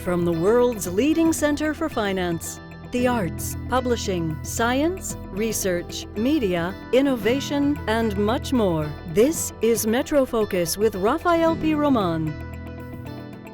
from the world's leading center for finance, the arts, publishing, science, research, media, innovation, and much more. This is Metro Focus with Rafael P. Roman.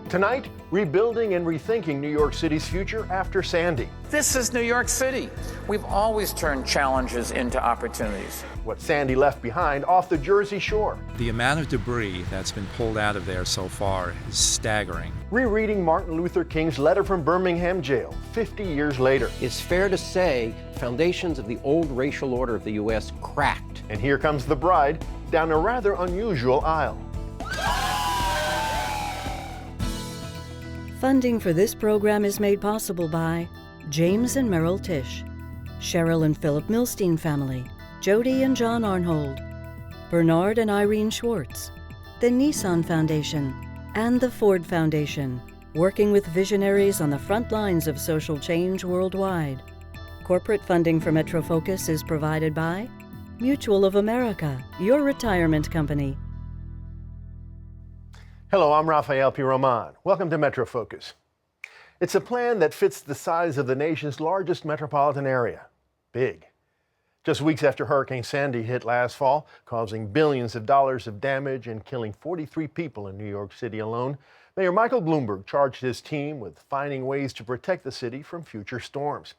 Tonight, rebuilding and rethinking New York City's future after Sandy. This is New York City. We've always turned challenges into opportunities. What Sandy left behind off the Jersey Shore. The amount of debris that's been pulled out of there so far is staggering. Rereading Martin Luther King's letter from Birmingham jail 50 years later. It's fair to say foundations of the old racial order of the U.S. cracked. And here comes the bride down a rather unusual aisle. Funding for this program is made possible by James and Merrill Tisch, Cheryl and Philip Milstein family, Jody and John Arnhold, Bernard and Irene Schwartz, the Nissan Foundation, and the Ford Foundation, working with visionaries on the front lines of social change worldwide. Corporate funding for Metro Focus is provided by Mutual of America, your retirement company. Hello, I'm Rafael P. Roman. Welcome to Metro Focus. It's a plan that fits the size of the nation's largest metropolitan area. Big. Just weeks after Hurricane Sandy hit last fall, causing billions of dollars of damage and killing 43 people in New York City alone, Mayor Michael Bloomberg charged his team with finding ways to protect the city from future storms.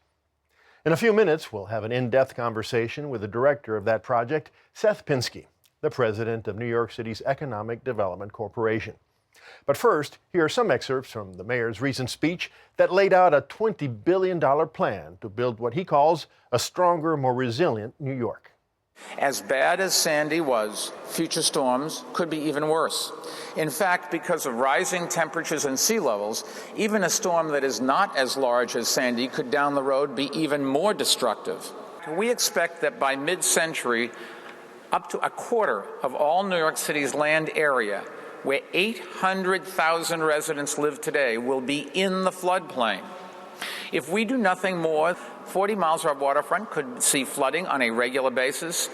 In a few minutes, we'll have an in-depth conversation with the director of that project, Seth Pinsky, the president of New York City's Economic Development Corporation. But first, here are some excerpts from the mayor's recent speech that laid out a $20 billion plan to build what he calls a stronger, more resilient New York. As bad as Sandy was, future storms could be even worse. In fact, because of rising temperatures and sea levels, even a storm that is not as large as Sandy could down the road be even more destructive. We expect that by mid-century, up to a quarter of all New York City's land area, where 800,000 residents live today, will be in the floodplain. If we do nothing more, 40 miles of our waterfront could see flooding on a regular basis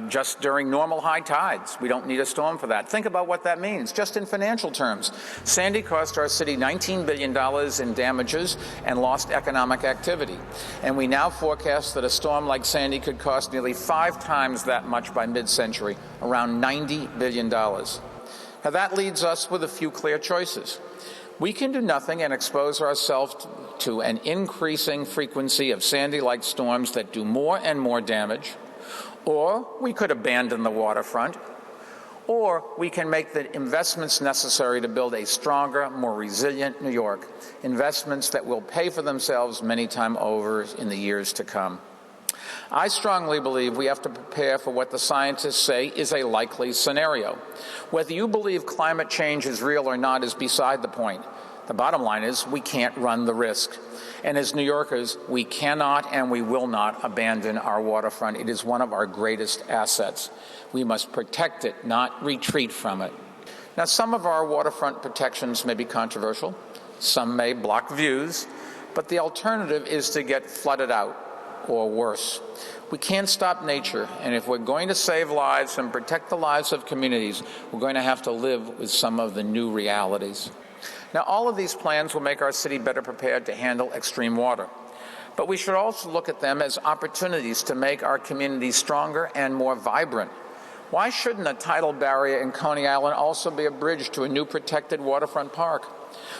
just during normal high tides. We don't need a storm for that. Think about what that means, just in financial terms. Sandy cost our city $19 billion in damages and lost economic activity. And we now forecast that a storm like Sandy could cost nearly 5 times that much by mid-century, around $90 billion. Now that leaves us with a few clear choices. We can do nothing and expose ourselves to an increasing frequency of Sandy-like storms that do more and more damage, or we could abandon the waterfront, or we can make the investments necessary to build a stronger, more resilient New York, investments that will pay for themselves many times over in the years to come. I strongly believe we have to prepare for what the scientists say is a likely scenario. Whether you believe climate change is real or not is beside the point. The bottom line is we can't run the risk. And as New Yorkers, we cannot and we will not abandon our waterfront. It is one of our greatest assets. We must protect it, not retreat from it. Now, some of our waterfront protections may be controversial. Some may block views. But the alternative is to get flooded out, or worse. We can't stop nature, and if we're going to save lives and protect the lives of communities, we're going to have to live with some of the new realities. Now, all of these plans will make our city better prepared to handle extreme water. But we should also look at them as opportunities to make our communities stronger and more vibrant. Why shouldn't a tidal barrier in Coney Island also be a bridge to a new protected waterfront park?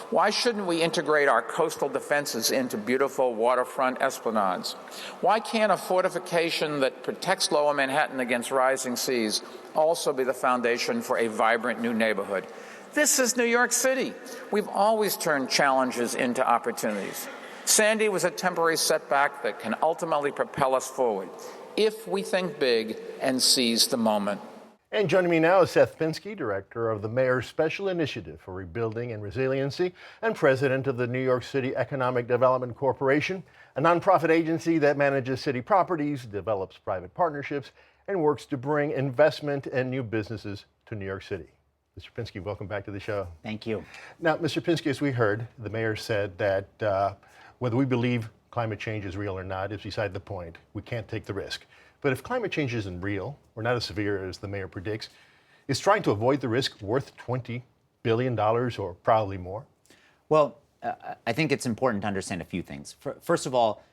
Why shouldn't we integrate our coastal defenses into beautiful waterfront esplanades? Why can't a fortification that protects Lower Manhattan against rising seas also be the foundation for a vibrant new neighborhood? This is New York City. We've always turned challenges into opportunities. Sandy was a temporary setback that can ultimately propel us forward if we think big and seize the moment. And joining me now is Seth Pinsky, director of the Mayor's Special Initiative for Rebuilding and Resiliency and president of the New York City Economic Development Corporation, a nonprofit agency that manages city properties, develops private partnerships, and works to bring investment and new businesses to New York City. Mr. Pinsky, welcome back to the show. Thank you. Now, Mr. Pinsky, as we heard, the mayor said that whether we believe climate change is real or not is beside the point. We can't take the risk. But if climate change isn't real, or not as severe as the mayor predicts, is trying to avoid the risk worth $20 billion or probably more? Well, I think it's important to understand a few things. First of all,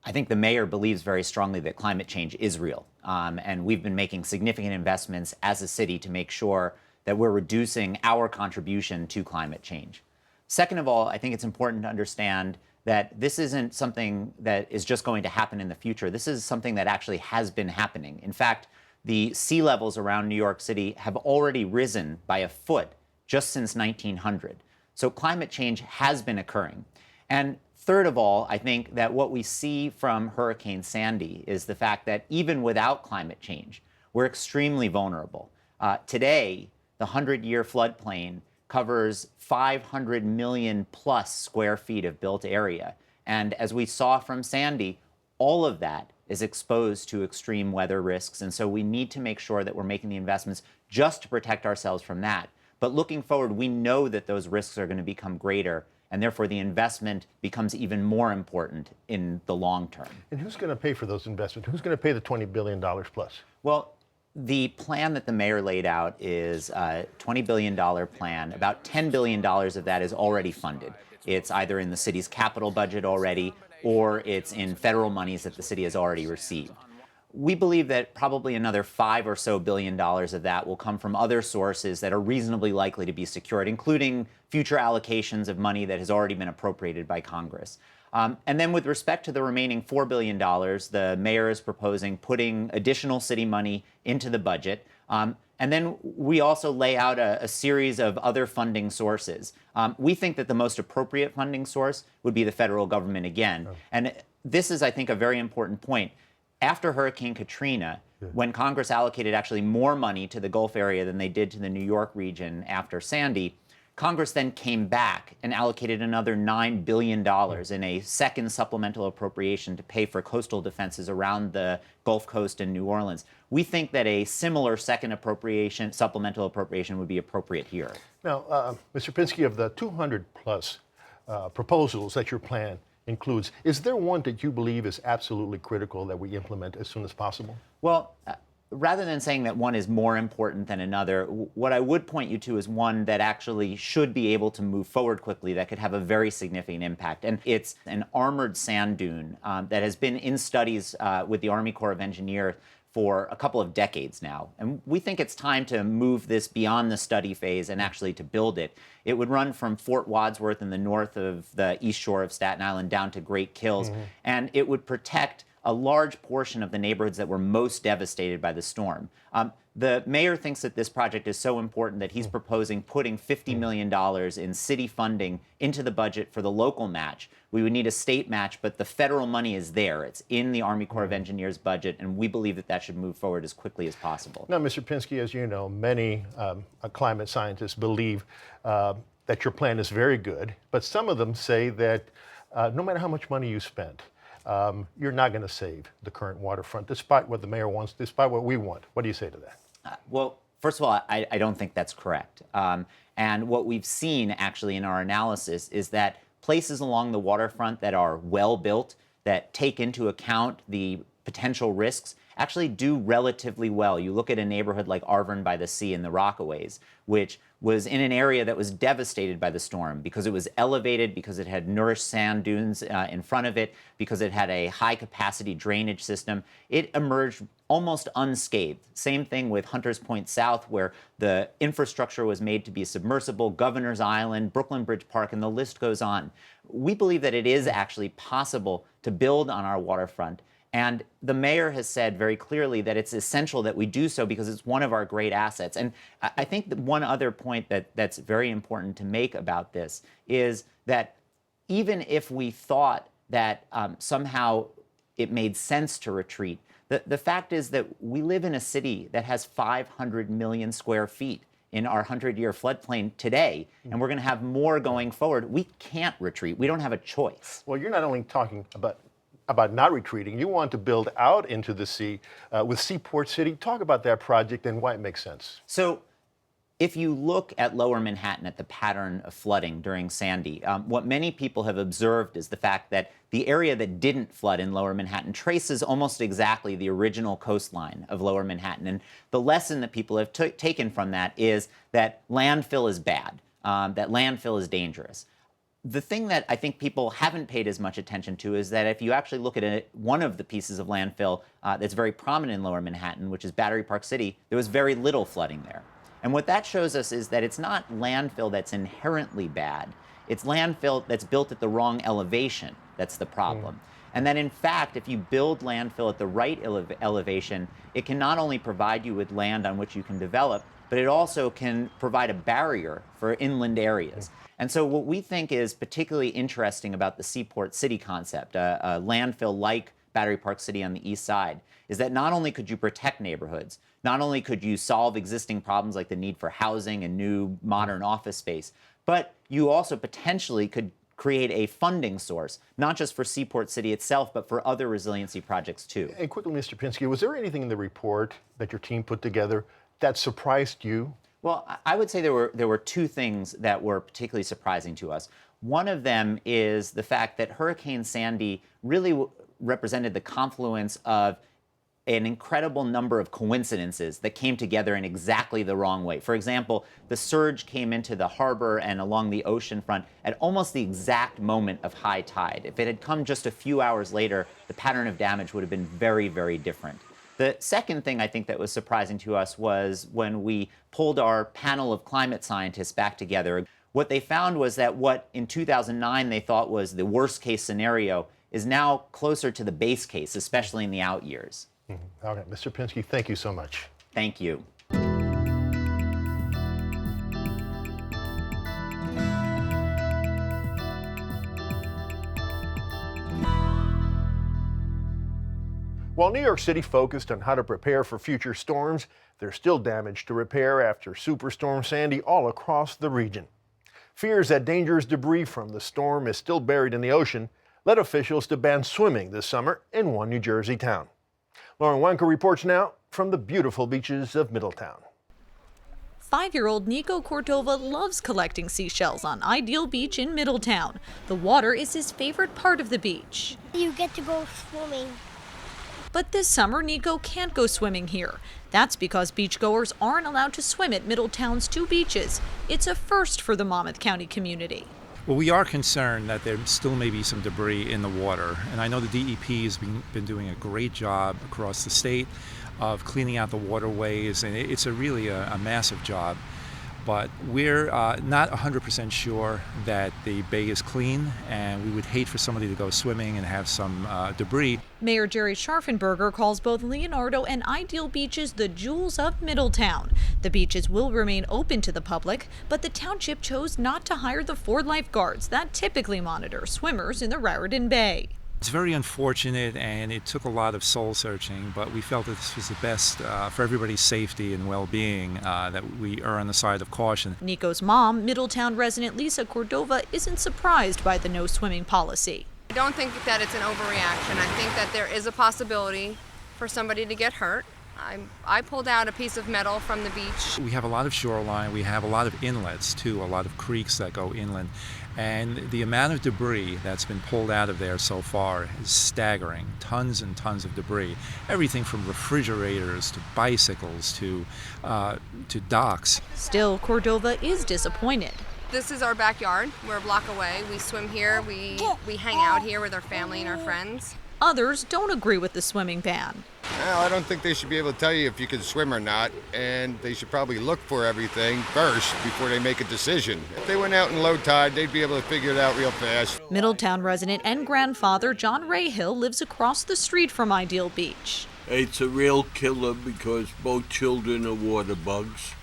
I think the mayor believes very strongly that climate change is real. And we've been making significant investments as a city to make sure that we're reducing our contribution to climate change. Second of all, I think it's important to understand that this isn't something that is just going to happen in the future. This is something that actually has been happening. In fact, the sea levels around New York City have already risen by a foot just since 1900. So climate change has been occurring. And third of all, I think that what we see from Hurricane Sandy is the fact that even without climate change, we're extremely vulnerable. Today, the 100-year floodplain covers 500 million plus square feet of built area. And as we saw from Sandy, all of that is exposed to extreme weather risks. And so we need to make sure that we're making the investments just to protect ourselves from that. But looking forward, we know that those risks are going to become greater, and therefore the investment becomes even more important in the long term. And who's going to pay for those investments? Who's going to pay the $20 billion plus? Well, the plan that the mayor laid out is a $20 billion plan. About $10 billion of that is already funded. It's either in the city's capital budget already, or it's in federal monies that the city has already received. We believe that probably another $5 billion of that will come from other sources that are reasonably likely to be secured, including future allocations of money that has already been appropriated by Congress. And then with respect to the remaining $4 billion, the mayor is proposing putting additional city money into the budget. And then we also lay out a series of other funding sources. We think that the most appropriate funding source would be the federal government again. And this is, I think, a very important point. After Hurricane Katrina, when Congress allocated actually more money to the Gulf area than they did to the New York region after Sandy, Congress then came back and allocated another $9 billion in a second supplemental appropriation to pay for coastal defenses around the Gulf Coast and New Orleans. We think that a similar second appropriation, supplemental appropriation, would be appropriate here. Now, Mr. Pinsky, of the 200 plus proposals that your plan includes, is there one that you believe is absolutely critical that we implement as soon as possible? Well, rather than saying that one is more important than another, what I would point you to is one that actually should be able to move forward quickly, that could have a very significant impact. And it's an armored sand dune that has been in studies with the Army Corps of Engineers for a couple of decades now. And we think it's time to move this beyond the study phase and actually to build it. It would run from Fort Wadsworth in the north of the east shore of Staten Island down to Great Kills, and it would protect a large portion of the neighborhoods that were most devastated by the storm. The mayor thinks that this project is so important that he's proposing putting $50 million in city funding into the budget for the local match. We would need a state match, but the federal money is there. It's in the Army Corps of Engineers budget, and we believe that that should move forward as quickly as possible. Now, Mr. Pinsky, as you know, many climate scientists believe that your plan is very good, but some of them say that no matter how much money you spend, you're not going to save the current waterfront, despite what the mayor wants, despite what we want. What do you say to that? Well, first of all, I don't think that's correct. And what we've seen actually in our analysis is that places along the waterfront that are well built, that take into account the potential risks, actually do relatively well. You look at a neighborhood like Arverne by the Sea in the Rockaways, which was in an area that was devastated by the storm because it was elevated, because it had nourished sand dunes in front of it, because it had a high-capacity drainage system. It emerged almost unscathed. Same thing with Hunters Point South, where the infrastructure was made to be submersible, Governor's Island, Brooklyn Bridge Park, and the list goes on. We believe that it is actually possible to build on our waterfront. And the mayor has said very clearly that it's essential that we do so because it's one of our great assets. And I think that one other point that's very important to make about this is that even if we thought that somehow it made sense to retreat, the fact is that we live in a city that has 500 million square feet in our 100-year floodplain today, and we're going to have more going forward. We can't retreat. We don't have a choice. Well, you're not only talking about not retreating. You want to build out into the sea with Seaport City. Talk about that project and why it makes sense. So if you look at Lower Manhattan at the pattern of flooding during Sandy, what many people have observed is the fact that the area that didn't flood in Lower Manhattan traces almost exactly the original coastline of Lower Manhattan. And the lesson that people have taken from that is that landfill is bad, that landfill is dangerous. The thing that I think people haven't paid as much attention to is that if you actually look at it, one of the pieces of landfill that's very prominent in Lower Manhattan, which is Battery Park City, there was very little flooding there. And what that shows us is that it's not landfill that's inherently bad. It's landfill that's built at the wrong elevation that's the problem. And that in fact, if you build landfill at the right elevation, it can not only provide you with land on which you can develop, but it also can provide a barrier for inland areas. And so what we think is particularly interesting about the Seaport City concept, a landfill like Battery Park City on the east side, is that not only could you protect neighborhoods, not only could you solve existing problems like the need for housing and new modern office space, but you also potentially could create a funding source, not just for Seaport City itself, but for other resiliency projects too. And quickly, Mr. Pinsky, was there anything in the report that your team put together that surprised you? Well, I would say there were two things that were particularly surprising to us. One of them is the fact that Hurricane Sandy really represented the confluence of an incredible number of coincidences that came together in exactly the wrong way. For example, the surge came into the harbor and along the ocean front at almost the exact moment of high tide. If it had come just a few hours later, the pattern of damage would have been very, very different. The second thing I think that was surprising to us was when we pulled our panel of climate scientists back together. What they found was that what in 2009 they thought was the worst case scenario is now closer to the base case, especially in the out years. Okay, Mr. Pinsky, thank you so much. Thank you. While New York City focused on how to prepare for future storms, there's still damage to repair after Superstorm Sandy all across the region. Fears that dangerous debris from the storm is still buried in the ocean led officials to ban swimming this summer in one New Jersey town. Lauren Wanker reports now from the beautiful beaches of Middletown. 5-year-old Nico Cordova loves collecting seashells on Ideal Beach in Middletown. The water is his favorite part of the beach. You get to go swimming. But this summer, Nico can't go swimming here. That's because beachgoers aren't allowed to swim at Middletown's two beaches. It's a first for the Monmouth County community. Well, we are concerned that there still may be some debris in the water, and I know the DEP has been doing a great job across the state of cleaning out the waterways, and it's really a massive job. But we're not 100% sure that the bay is clean, and we would hate for somebody to go swimming and have some debris. Mayor Jerry Scharfenberger calls both Leonardo and Ideal Beaches the jewels of Middletown. The beaches will remain open to the public, but the township chose not to hire the 4 lifeguards that typically monitor swimmers in the Raritan Bay. It's very unfortunate, and it took a lot of soul searching, but we felt that this was the best for everybody's safety and well-being, that we err on the side of caution. Nico's mom, Middletown resident Lisa Cordova, isn't surprised by the no swimming policy. I don't think that it's an overreaction. I think that there is a possibility for somebody to get hurt. I pulled out a piece of metal from the beach. We have a lot of shoreline, we have a lot of inlets too, a lot of creeks that go inland. And the amount of debris that's been pulled out of there so far is staggering. Tons and tons of debris. Everything from refrigerators to bicycles to docks. Still, Cordova is disappointed. This is our backyard. We're a block away. We swim here. We hang out here with our family and our friends. Others don't agree with the swimming ban. Well, I don't think they should be able to tell you if you can swim or not, and they should probably look for everything first before they make a decision. If they went out in low tide, they'd be able to figure it out real fast. Middletown resident and grandfather John Rayhill lives across the street from Ideal Beach. It's a real killer because both children are water bugs.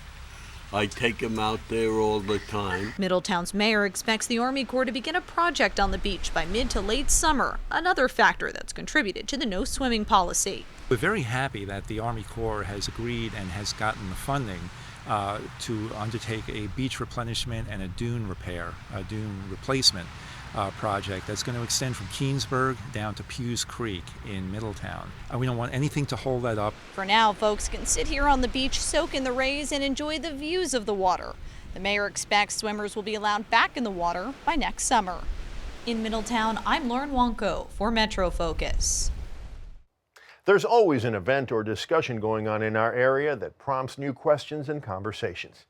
I take them out there all the time. Middletown's mayor expects the Army Corps to begin a project on the beach by mid to late summer, another factor that's contributed to the no swimming policy. We're very happy that the Army Corps has agreed and has gotten the funding to undertake a beach replenishment and a dune repair, a dune replacement project that's going to extend from Keensburg down to Pewes Creek in Middletown. We don't want anything to hold that up. For now, folks can sit here on the beach, soak in the rays, and enjoy the views of the water. The mayor expects swimmers will be allowed back in the water by next summer. In Middletown, I'm Lauren Wanko for Metro Focus. There's always an event or discussion going on in our area that prompts new questions and conversations.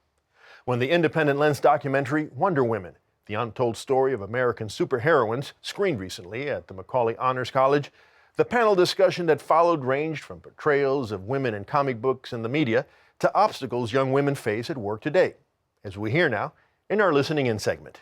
When the Independent Lens documentary Wonder Women the untold story of American superheroines, screened recently at the Macaulay Honors College. The panel discussion that followed ranged from portrayals of women in comic books and the media to obstacles young women face at work today, as we hear now in our Listening In segment.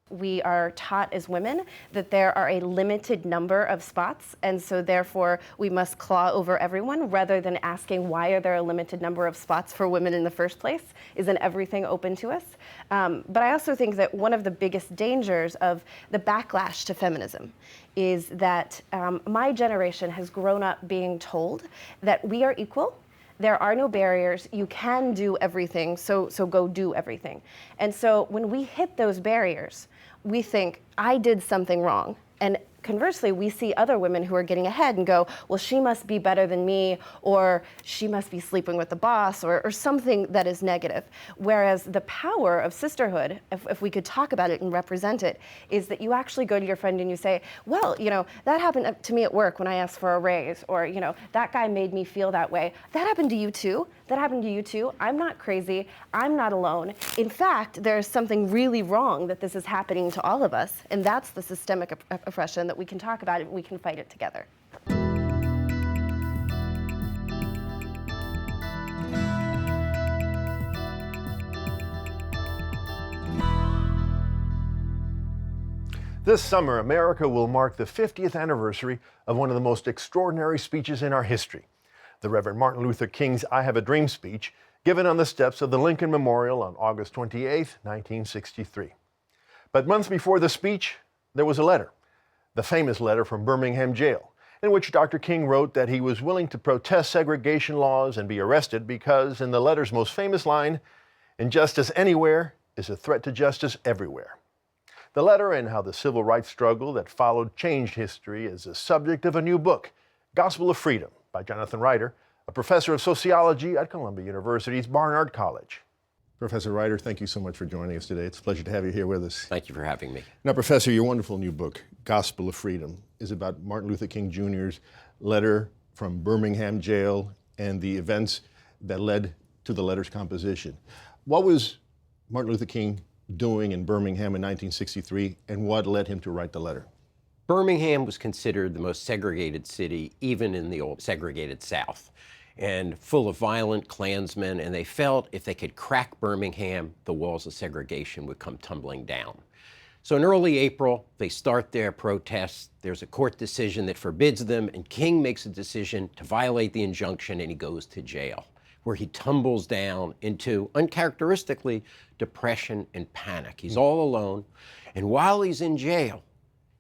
We are taught as women that there are a limited number of spots, and so therefore we must claw over everyone rather than asking why are there a limited number of spots for women in the first place. Isn't everything open to us? But I also think that one of the biggest dangers of the backlash to feminism is that my generation has grown up being told that we are equal. There are no barriers. You can do everything, so go do everything. And so when we hit those barriers, we think, I did something wrong. And conversely, we see other women who are getting ahead and go, well, she must be better than me, or she must be sleeping with the boss, or something that is negative. Whereas the power of sisterhood, if we could talk about it and represent it, is that you actually go to your friend and you say, well, that happened to me at work when I asked for a raise, or, that guy made me feel that way. That happened to you too. That happened to you too. I'm not crazy. I'm not alone. In fact, there's something really wrong that this is happening to all of us, and that's the systemic oppression that we can talk about it and we can fight it together. This summer, America will mark the 50th anniversary of one of the most extraordinary speeches in our history, the Reverend Martin Luther King's I Have a Dream speech, given on the steps of the Lincoln Memorial on August 28, 1963. But months before the speech, there was a letter, the famous letter from Birmingham jail, in which Dr. King wrote that he was willing to protest segregation laws and be arrested because, in the letter's most famous line, injustice anywhere is a threat to justice everywhere. The letter and how the civil rights struggle that followed changed history is the subject of a new book, Gospel of Freedom, by Jonathan Ryder, a professor of sociology at Columbia University's Barnard College. Professor Ryder, thank you so much for joining us today. It's a pleasure to have you here with us. Thank you for having me. Now, Professor, your wonderful new book, Gospel of Freedom, is about Martin Luther King Jr.'s letter from Birmingham jail and the events that led to the letter's composition. What was Martin Luther King doing in Birmingham in 1963, and what led him to write the letter? Birmingham was considered the most segregated city, even in the old segregated South, and full of violent Klansmen, and they felt if they could crack Birmingham, the walls of segregation would come tumbling down. So in early April, they start their protests. There's a court decision that forbids them, and King makes a decision to violate the injunction, and he goes to jail, where he tumbles down into, uncharacteristically, depression and panic. He's all alone, and while he's in jail,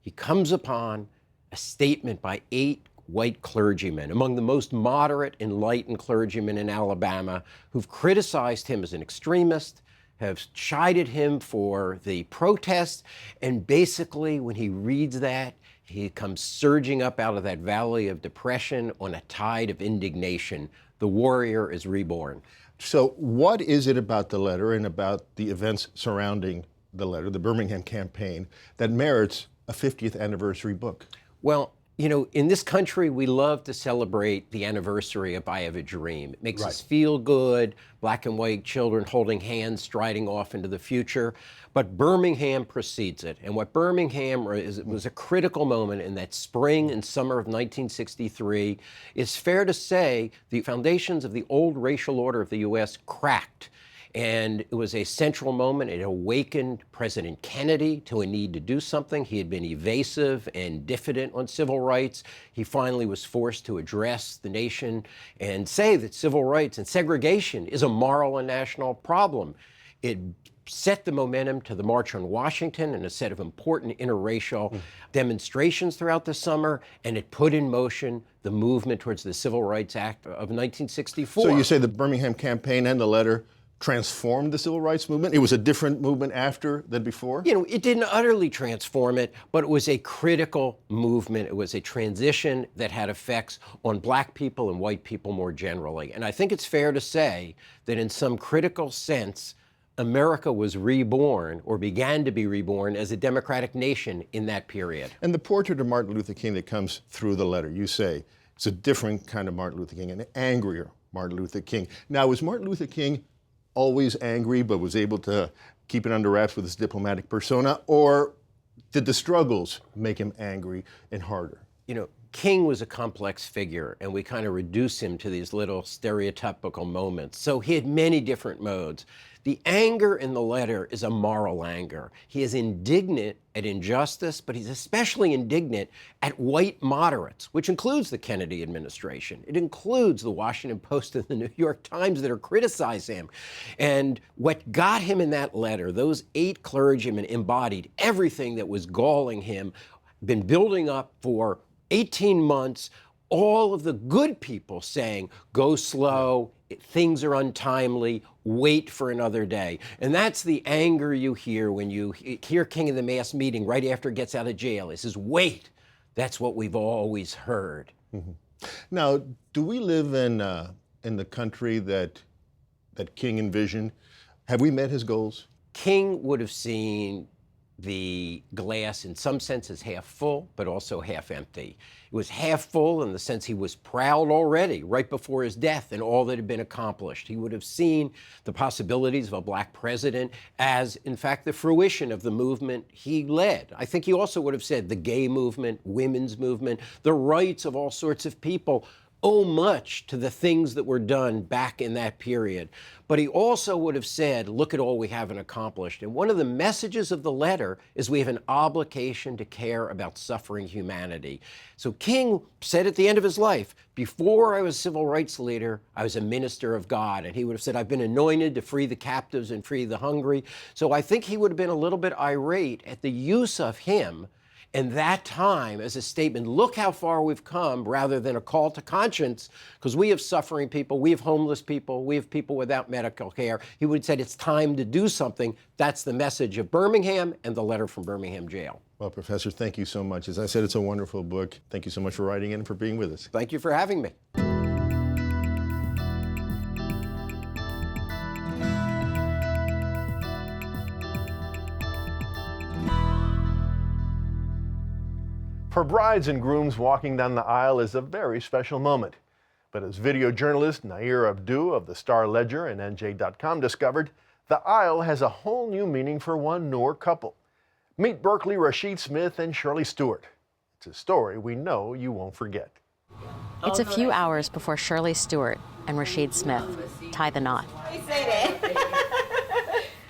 he comes upon a statement by 8 white clergymen, among the most moderate, enlightened clergymen in Alabama, who've criticized him as an extremist, have chided him for the protests, and basically when he reads that, he comes surging up out of that valley of depression on a tide of indignation. The warrior is reborn. So what is it about the letter and about the events surrounding the letter, the Birmingham campaign, that merits a 50th anniversary book? Well, in this country, we love to celebrate the anniversary of I Have a Dream. It makes us feel good, black and white children holding hands, striding off into the future. But Birmingham precedes it. And what Birmingham was a critical moment in that spring and summer of 1963. It's fair to say the foundations of the old racial order of the U.S. cracked. And it was a central moment. It awakened President Kennedy to a need to do something. He had been evasive and diffident on civil rights. He finally was forced to address the nation and say that civil rights and segregation is a moral and national problem. It set the momentum to the March on Washington and a set of important interracial demonstrations throughout the summer, and it put in motion the movement towards the Civil Rights Act of 1964. So you say the Birmingham campaign and the letter transformed the civil rights movement? It was a different movement after than before? It didn't utterly transform it, but it was a critical movement. It was a transition that had effects on black people and white people more generally. And I think it's fair to say that in some critical sense, America was reborn, or began to be reborn, as a democratic nation in that period. And the portrait of Martin Luther King that comes through the letter, you say, it's a different kind of Martin Luther King, an angrier Martin Luther King. Now, was Martin Luther King always angry, but was able to keep it under wraps with his diplomatic persona, or did the struggles make him angry and harder? You know, King was a complex figure, and we kind of reduce him to these little stereotypical moments. So he had many different modes. The anger in the letter is a moral anger. He is indignant at injustice, but he's especially indignant at white moderates, which includes the Kennedy administration. It includes the Washington Post and the New York Times that are criticizing him. And what got him in that letter, those 8 clergymen embodied everything that was galling him, been building up for 18 months, all of the good people saying, go slow, things are untimely, wait for another day. And that's the anger you hear when you hear King in the mass meeting right after he gets out of jail. He says, wait. That's what we've always heard. Mm-hmm. Now, do we live in the country that King envisioned? Have we met his goals? King would have seen the glass in some senses half full, but also half empty. It was half full in the sense he was proud already, right before his death, and all that had been accomplished. He would have seen the possibilities of a black president as, in fact, the fruition of the movement he led. I think he also would have said the gay movement, women's movement, the rights of all sorts of people owe much to the things that were done back in that period. But he also would have said, look at all we haven't accomplished. And one of the messages of the letter is we have an obligation to care about suffering humanity. So King said at the end of his life, before I was a civil rights leader, I was a minister of God. And he would have said, I've been anointed to free the captives and free the hungry. So I think he would have been a little bit irate at the use of him and that time as a statement, look how far we've come, rather than a call to conscience, because we have suffering people, we have homeless people, we have people without medical care. He would have said it's time to do something. That's the message of Birmingham and the letter from Birmingham jail. Well, Professor, thank you so much. As I said, it's a wonderful book. Thank you so much for writing in and for being with us. Thank you for having me. For brides and grooms, walking down the aisle is a very special moment. But as video journalist Nair Abdu of the Star Ledger and NJ.com discovered, the aisle has a whole new meaning for one newer couple. Meet Berkeley Rashid Smith and Shirley Stewart. It's a story we know you won't forget. It's a few hours before Shirley Stewart and Rashid Smith tie the knot.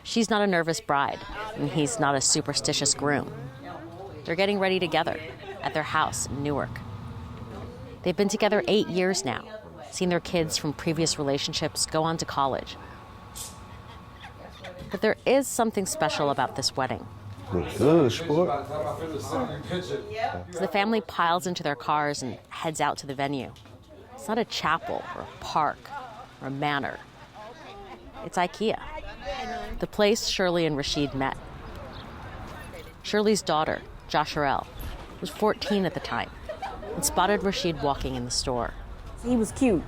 She's not a nervous bride, and he's not a superstitious groom. They're getting ready together at their house in Newark. They've been together 8 years now, seen their kids from previous relationships go on to college. But there is something special about this wedding. Looks good, sport. So the family piles into their cars and heads out to the venue. It's not a chapel or a park or a manor. It's IKEA, the place Shirley and Rashid met. Shirley's daughter, Josharel, was 14 at the time and spotted Rashid walking in the store. He was cute.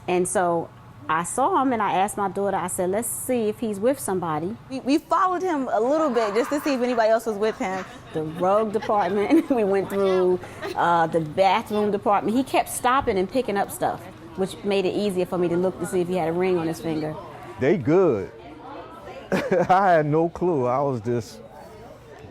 And so I saw him and I asked my daughter, I said, let's see if he's with somebody. We followed him a little bit just to see if anybody else was with him. The rug department, we went through the bathroom department. He kept stopping and picking up stuff, which made it easier for me to look to see if he had a ring on his finger. They good. I had no clue. I was just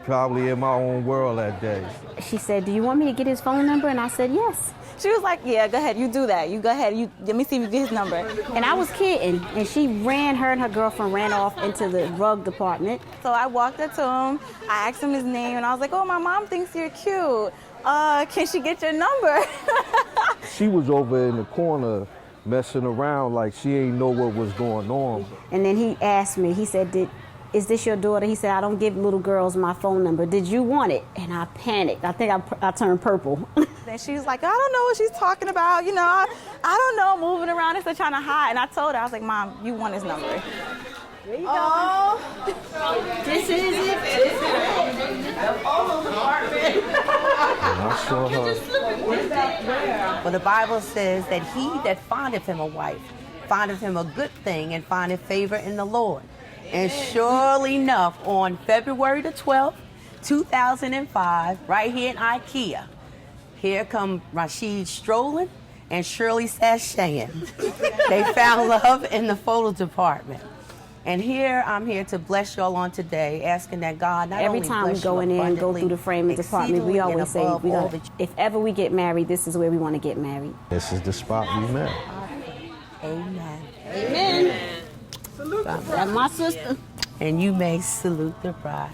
probably in my own world that day. She said, do you want me to get his phone number? And I said, yes. She was like, yeah, go ahead, you do that. You go ahead, let me see if you get his number. And I was kidding. And her and her girlfriend ran off into the rug department. So I walked up to him, I asked him his name, and I was like, oh, my mom thinks you're cute. Can she get your number? She was over in the corner messing around like she ain't know what was going on. And then he asked me, he said, is this your daughter? He said, I don't give little girls my phone number. Did you want it? And I panicked. I think I turned purple. Then she was like, I don't know what she's talking about. You know, I don't know, moving around and still trying to hide. And I told her, I was like, Mom, you want his number. There you go. This is it. I saw her. Well, the Bible says that he that findeth him a wife, findeth him a good thing and findeth favor in the Lord. And surely enough, on February the 12th, 2005, right here in IKEA, here come Rashid strolling and Shirley sashaying. They found love in the photo department. And I'm here to bless y'all on today, asking that God not Every only time we bless go you in there and go abundantly, through the framing department, we exceedingly always and say, above all that if ever we get married, this is where we want to get married. This is the spot we met. Amen. Amen. Salute the bride. That's my sister. And you may salute the bride.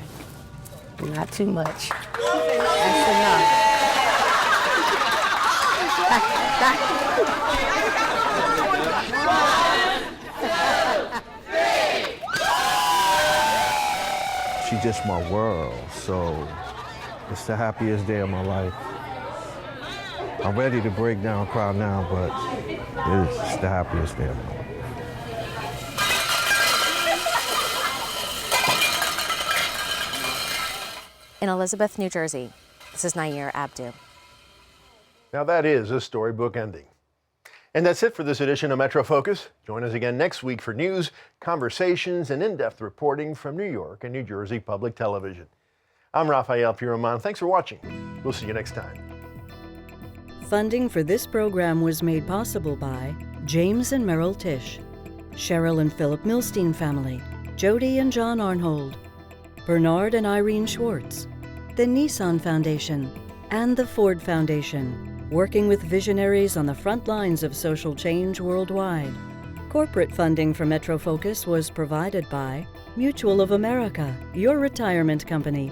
Not too much. That's enough. She's just my world, so it's the happiest day of my life. I'm ready to break down, cry now, but it's the happiest day of my life. In Elizabeth, New Jersey, this is Nair Abdu. Now that is a storybook ending. And that's it for this edition of Metro Focus. Join us again next week for news, conversations, and in-depth reporting from New York and New Jersey Public Television. I'm Rafael Piroman. Thanks for watching. We'll see you next time. Funding for this program was made possible by James and Merrill Tisch, Cheryl and Philip Milstein family, Jody and John Arnhold, Bernard and Irene Schwartz, the Nissan Foundation, and the Ford Foundation, working with visionaries on the front lines of social change worldwide. Corporate funding for Metro Focus was provided by Mutual of America, your retirement company,